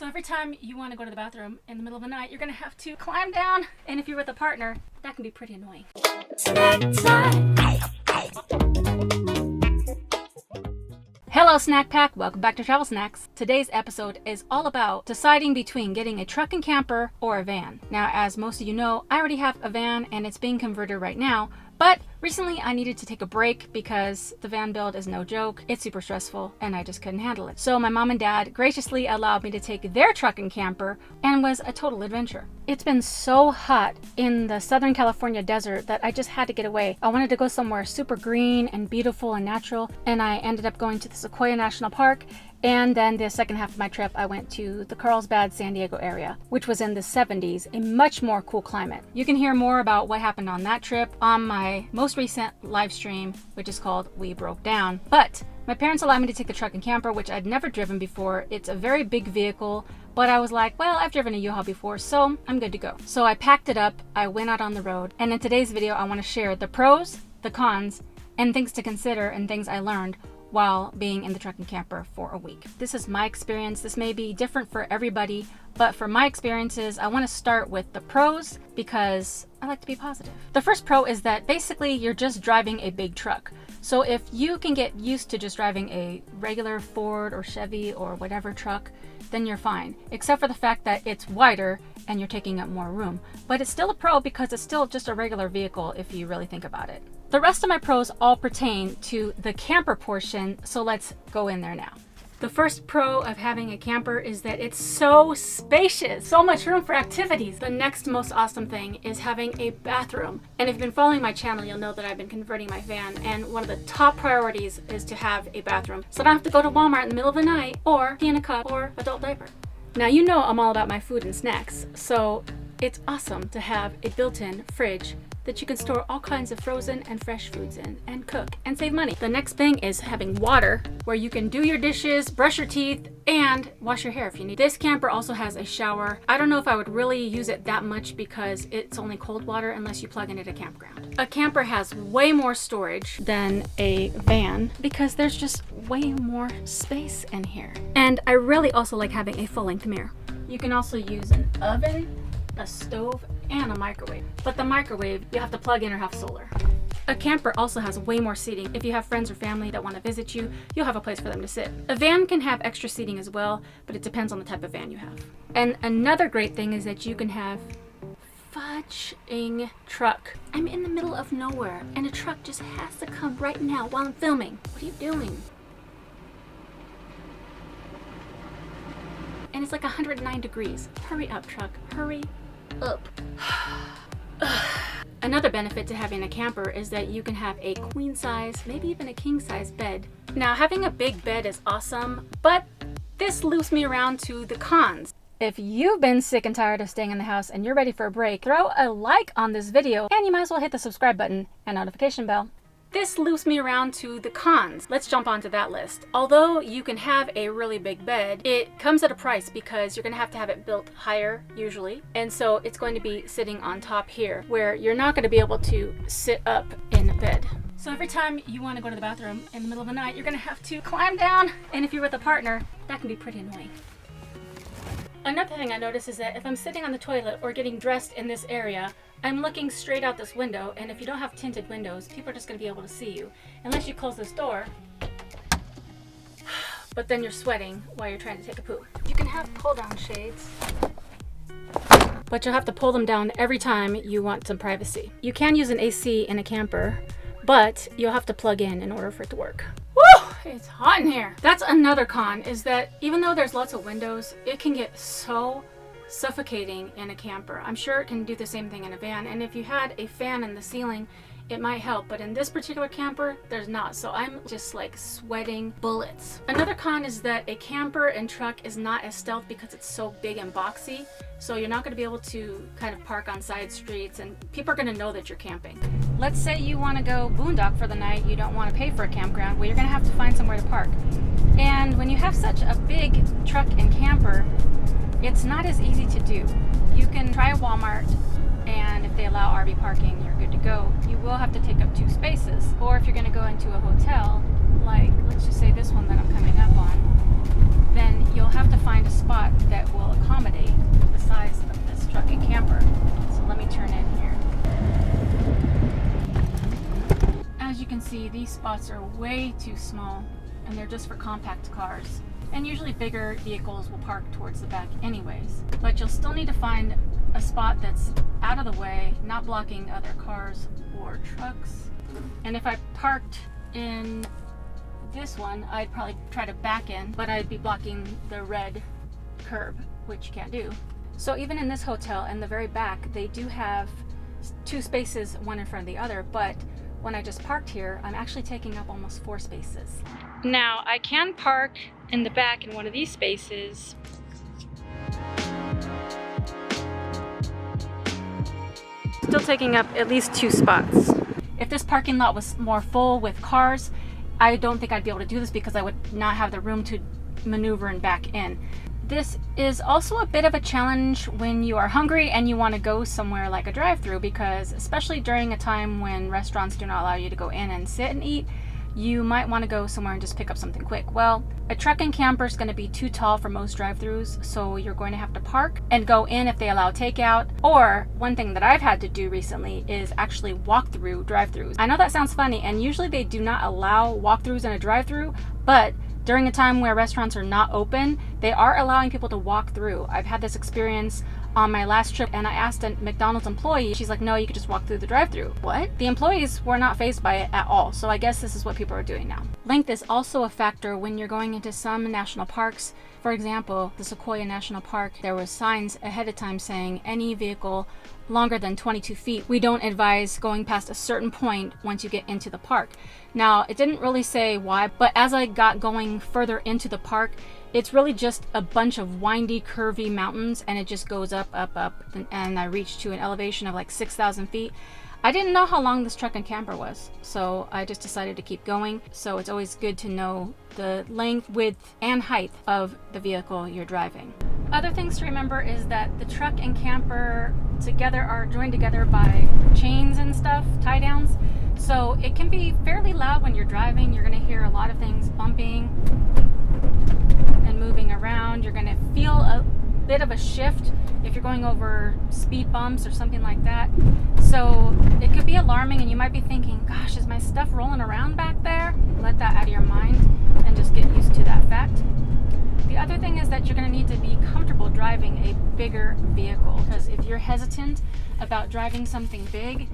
So every time you want to go to the bathroom in the middle of the night, you're going to have to climb down. And if you're with a partner, that can be pretty annoying. Hello Snack Pack, welcome back to Travel Snacks. Today's episode is all about deciding between getting a truck and camper or a van. Now, as most of you know, I already have a van and it's being converted right now, but recently I needed to take a break because the van build is no joke. It's super stressful and I just couldn't handle it. So my mom and dad graciously allowed me to take their truck and camper and was a total adventure. It's been so hot in the Southern California desert that I just had to get away. I wanted to go somewhere super green and beautiful and natural, and I ended up going to the Sequoia National Park. And then the second half of my trip, I went to the Carlsbad, San Diego area, which was in the 70s, a much more cool climate. You can hear more about what happened on that trip on my most recent live stream, which is called We Broke Down. But my parents allowed me to take the truck and camper, which I'd never driven before. It's a very big vehicle, but I was like, well, I've driven a U-Haul before, so I'm good to go. So I packed it up, I went out on the road, and in today's video, I want to share the pros, the cons, and things to consider and things I learned while being in the truck and camper for a week. This is my experience. This may be different for everybody, but for my experiences, I want to start with the pros because I like to be positive. The first pro is that basically you're just driving a big truck. So if you can get used to just driving a regular Ford or Chevy or whatever truck, then you're fine, except for the fact that it's wider and you're taking up more room. But it's still a pro because it's still just a regular vehicle if you really think about it. The rest of my pros all pertain to the camper portion, so let's go in there now. The first pro of having a camper is that it's so spacious, so much room for activities. The next most awesome thing is having a bathroom. And if you've been following my channel, you'll know that I've been converting my van, and one of the top priorities is to have a bathroom. So I don't have to go to Walmart in the middle of the night or pee in a cup or adult diaper. Now, you know I'm all about my food and snacks, so it's awesome to have a built-in fridge that you can store all kinds of frozen and fresh foods in and cook and save money. The next thing is having water where you can do your dishes, brush your teeth, and wash your hair if you need. This camper also has a shower. I don't know if I would really use it that much because it's only cold water unless you plug in at a campground. A camper has way more storage than a van because there's just way more space in here. And I really also like having a full-length mirror. You can also use an oven, a stove, and a microwave. But the microwave, you have to plug in or have solar. A camper also has way more seating. If you have friends or family that want to visit you, you'll have a place for them to sit. A van can have extra seating as well, but it depends on the type of van you have. And another great thing is that you can have fudging truck. I'm in the middle of nowhere, and a truck just has to come right now while I'm filming. What are you doing? And it's like 109 degrees. Hurry up, truck. Hurry up. Another benefit to having a camper is that you can have a queen size, maybe even a king size bed. Now, having a big bed is awesome, but this loops me around to the cons. If you've been sick and tired of staying in the house and you're ready for a break, throw a like on this video, and you might as well hit the subscribe button and notification bell. This loops me around to the cons. Let's jump onto that list. Although you can have a really big bed, it comes at a price because you're gonna have to have it built higher usually. And so it's going to be sitting on top here where you're not gonna be able to sit up in bed. So every time you wanna go to the bathroom in the middle of the night, you're gonna have to climb down. And if you're with a partner, that can be pretty annoying. Another thing I notice is that if I'm sitting on the toilet or getting dressed in this area, I'm looking straight out this window, and if you don't have tinted windows, people are just going to be able to see you. Unless you close this door, but then you're sweating while you're trying to take a poo. You can have pull-down shades, but you'll have to pull them down every time you want some privacy. You can use an AC in a camper, but you'll have to plug in order for it to work. Woo! It's hot in here. That's another con, is that even though there's lots of windows, it can get so suffocating in a camper. I'm sure it can do the same thing in a van, and if you had a fan in the ceiling, it might help, but in this particular camper, there's not, so I'm just like sweating bullets. Another con is that a camper and truck is not as stealth because it's so big and boxy, so you're not going to be able to kind of park on side streets, and people are going to know that you're camping. Let's say you want to go boondock for the night, you don't want to pay for a campground, well, you're going to have to find somewhere to park. And when you have such a big truck and camper, it's not as easy to do. You can try Walmart, and if they allow RV parking, you're good to go. You will have to take up 2 spaces. Or if you're going to go into a hotel, like let's just say this one that I'm coming up on, then you'll have to find a spot that will spots are way too small, and they're just for compact cars. And usually bigger vehicles will park towards the back anyways. But you'll still need to find a spot that's out of the way, not blocking other cars or trucks. And if I parked in this one, I'd probably try to back in, but I'd be blocking the red curb, which you can't do. So even in this hotel, in the very back, they do have 2 spaces, one in front of the other, but when I just parked here, I'm actually taking up almost 4 spaces. Now, I can park in the back in one of these spaces. Still taking up at least 2 spots. If this parking lot was more full with cars, I don't think I'd be able to do this because I would not have the room to maneuver and back in. This is also a bit of a challenge when you are hungry and you want to go somewhere like a drive-thru, because especially during a time when restaurants do not allow you to go in and sit and eat, you might want to go somewhere and just pick up something quick. Well, a truck and camper is going to be too tall for most drive-thrus, so you're going to have to park and go in if they allow takeout. Or one thing that I've had to do recently is actually walk through drive-thrus. I know that sounds funny, and usually they do not allow walk-throughs in a drive-thru, but during a time where restaurants are not open, they are allowing people to walk through. I've had this experience on my last trip, and I asked a McDonald's employee, she's like, no, you could just walk through the drive-thru. What? The employees were not fazed by it at all, so I guess this is what people are doing now. Length is also a factor when you're going into some national parks. For example, the Sequoia National Park, there were signs ahead of time saying any vehicle longer than 22 feet, we don't advise going past a certain point once you get into the park. Now, it didn't really say why, but as I got going further into the park, it's really just a bunch of windy, curvy mountains, and it just goes up, and I reached to an elevation of like 6,000 feet. I didn't know how long this truck and camper was, so I just decided to keep going. So it's always good to know the length, width, and height of the vehicle you're driving. Other things to remember is that the truck and camper together are joined together by chains and stuff, tie downs. So it can be fairly loud when you're driving. You're going to hear a lot of things bumping and moving around. You're going to feel a bit of a shift if you're going over speed bumps or something like that. So it could be alarming, and you might be thinking, gosh, is my stuff rolling around back there? Let that out of your mind and just get used to that fact. The other thing is that you're going to need to be comfortable driving a bigger vehicle, because if you're hesitant about driving something big,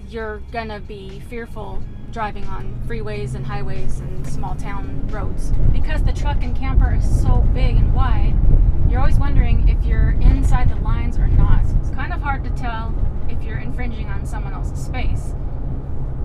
you're going to be fearful driving on freeways and highways and small town roads. Because the truck and camper is so big and wide, you're always wondering if you're inside the lines or not. It's kind of hard to tell if you're infringing on someone else's space.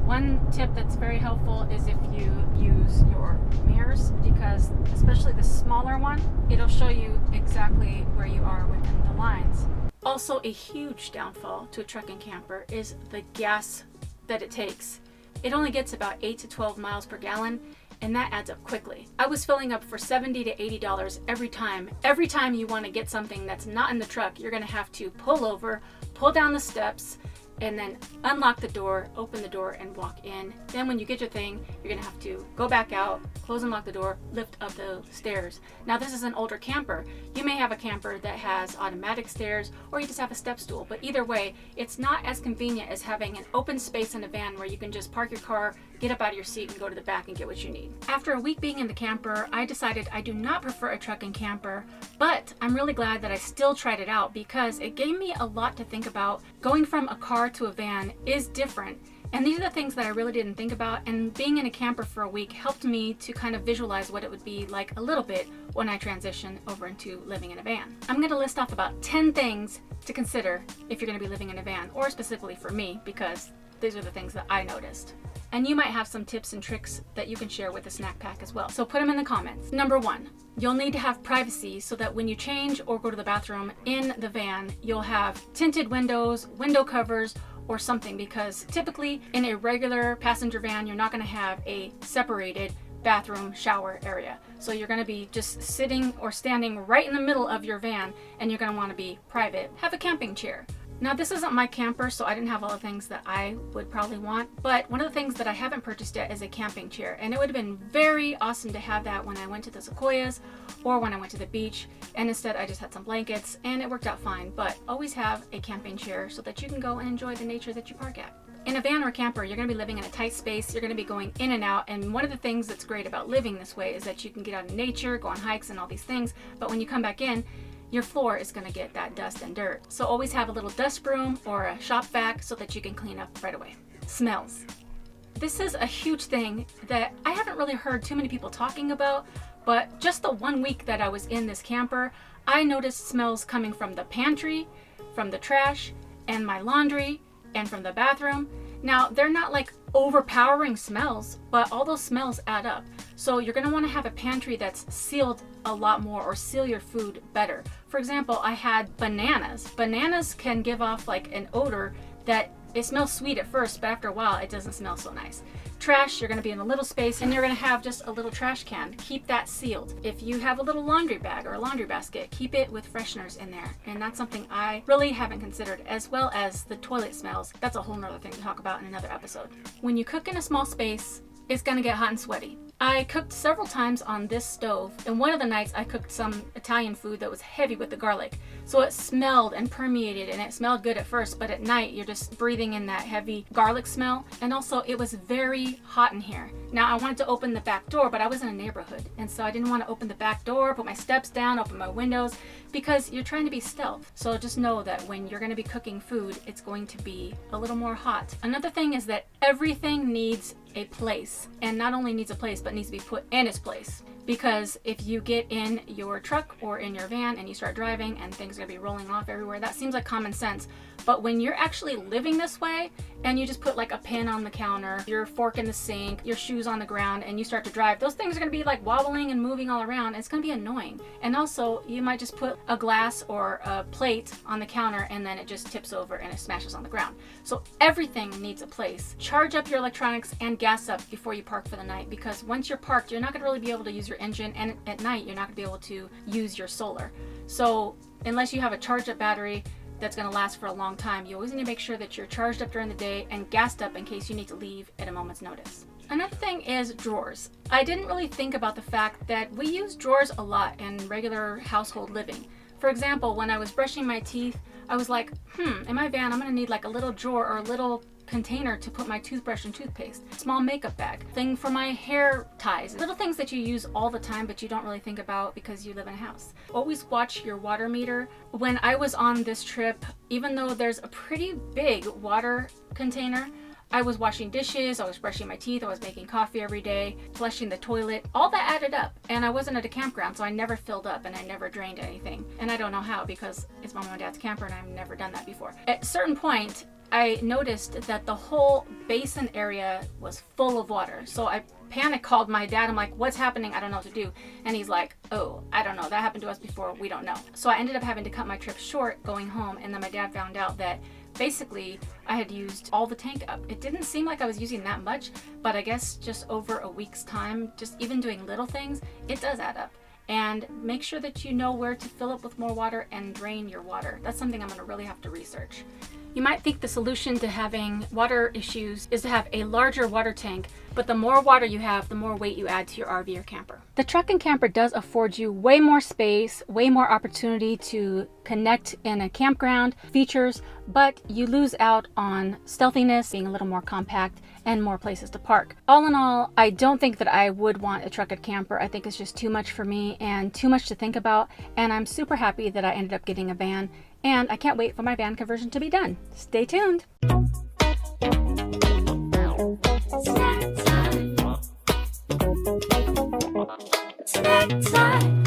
One tip that's very helpful is if you use your mirrors, because especially the smaller one, it'll show you exactly where you are within the lines. Also, a huge downfall to a truck and camper is the gas that it takes. It only gets about 8 to 12 miles per gallon, and that adds up quickly. I was filling up for $70 to $80 every time. Every time you want to get something that's not in the truck, you're going to have to pull over, pull down the steps, and then unlock the door, open the door, and walk in. Then when you get your thing, you're gonna have to go back out, close and lock the door, lift up the stairs. Now this is an older camper. You may have a camper that has automatic stairs, or you just have a step stool, but either way, it's not as convenient as having an open space in a van where you can just park your car, get up out of your seat, and go to the back and get what you need. After a week being in the camper, I decided I do not prefer a truck and camper, but I'm really glad that I still tried it out, because it gave me a lot to think about. Going from a car to a van is different, and these are the things that I really didn't think about, and being in a camper for a week helped me to kind of visualize what it would be like a little bit when I transition over into living in a van. I'm going to list off about 10 things to consider if you're going to be living in a van, or specifically for me, because these are the things that I noticed. And you might have some tips and tricks that you can share with the snack pack as well. So put them in the comments. Number 1, you'll need to have privacy so that when you change or go to the bathroom in the van, you'll have tinted windows, window covers, or something, because typically in a regular passenger van, you're not going to have a separated bathroom shower area. So you're going to be just sitting or standing right in the middle of your van, and you're going to want to be private. Have a camping chair. Now this isn't my camper, so I didn't have all the things that I would probably want, but one of the things that I haven't purchased yet is a camping chair, and it would have been very awesome to have that when I went to the Sequoias or when I went to the beach, and instead I just had some blankets and it worked out fine. But always have a camping chair so that you can go and enjoy the nature that you park at. In a van or a camper, you're going to be living in a tight space, you're going to be going in and out, and one of the things that's great about living this way is that you can get out in nature, go on hikes and all these things, but when you come back in, your floor is going to get that dust and dirt. So always have a little dust broom or a shop vac so that you can clean up right away. Smells. This is a huge thing that I haven't really heard too many people talking about, but just the 1 week that I was in this camper, I noticed smells coming from the pantry, from the trash, and my laundry, and from the bathroom. Now, they're not like overpowering smells, but all those smells add up. So you're going to want to have a pantry that's sealed a lot more, or seal your food better. For example, I had bananas. Bananas can give off like an odor that it smells sweet at first, but after a while it doesn't smell so nice. Trash, you're going to be in a little space and you're going to have just a little trash can. Keep that sealed. If you have a little laundry bag or a laundry basket, keep it with fresheners in there. And that's something I really haven't considered, as well as the toilet smells. That's a whole nother thing to talk about in another episode. When you cook in a small space, it's going to get hot and sweaty. I cooked several times on this stove, and one of the nights I cooked some Italian food that was heavy with the garlic. So it smelled and permeated, and it smelled good at first, but at night you're just breathing in that heavy garlic smell. And also it was very hot in here. Now I wanted to open the back door, but I was in a neighborhood, and so I didn't want to open the back door, put my steps down, open my windows, because you're trying to be stealth. So just know that when you're going to be cooking food, it's going to be a little more hot. Another thing is that everything needs a place, and not only needs a place, but needs to be put in its place. Because if you get in your truck or in your van and you start driving and things are going to be rolling off everywhere, that seems like common sense. But when you're actually living this way and you just put like a pin on the counter, your fork in the sink, your shoes on the ground, and you start to drive, those things are going to be like wobbling and moving all around, and it's going to be annoying. And also you might just put a glass or a plate on the counter and then it just tips over and it smashes on the ground. So everything needs a place. Charge up your electronics and gas up before you park for the night, because once you're parked, you're not going to really be able to use your engine, and at night you're not going to be able to use your solar. So unless you have a charged up battery that's going to last for a long time, you always need to make sure that you're charged up during the day and gassed up in case you need to leave at a moment's notice. Another thing is drawers. I didn't really think about the fact that we use drawers a lot in regular household living. For example, when I was brushing my teeth, I was like, in my van I'm going to need like a little drawer or a little container to put my toothbrush and toothpaste, small makeup bag, thing for my hair ties, little things that you use all the time but you don't really think about because you live in a house. Always watch your water meter. When I was on this trip, even though there's a pretty big water container, I was washing dishes, I was brushing my teeth, I was making coffee every day, flushing the toilet. All that added up, and I wasn't at a campground, so I never filled up and I never drained anything. And I don't know how, because it's my mom and dad's camper and I've never done that before. At a certain point, I noticed that the whole basin area was full of water. So I panic called my dad. I'm like, what's happening? I don't know what to do. And he's like, oh, I don't know. That happened to us before. We don't know. So I ended up having to cut my trip short going home. And then my dad found out that basically I had used all the tank up. It didn't seem like I was using that much, but I guess just over a week's time, just even doing little things, it does add up. And make sure that you know where to fill up with more water and drain your water. That's something I'm going to really have to research. You might think the solution to having water issues is to have a larger water tank, but the more water you have, the more weight you add to your RV or camper. The truck and camper does afford you way more space, way more opportunity to connect in a campground, features, but you lose out on stealthiness, being a little more compact, and more places to park. All in all, I don't think that I would want a truck and camper. I think it's just too much for me and too much to think about, and I'm super happy that I ended up getting a van, and I can't wait for my van conversion to be done. Stay tuned. Snack time. Snack time.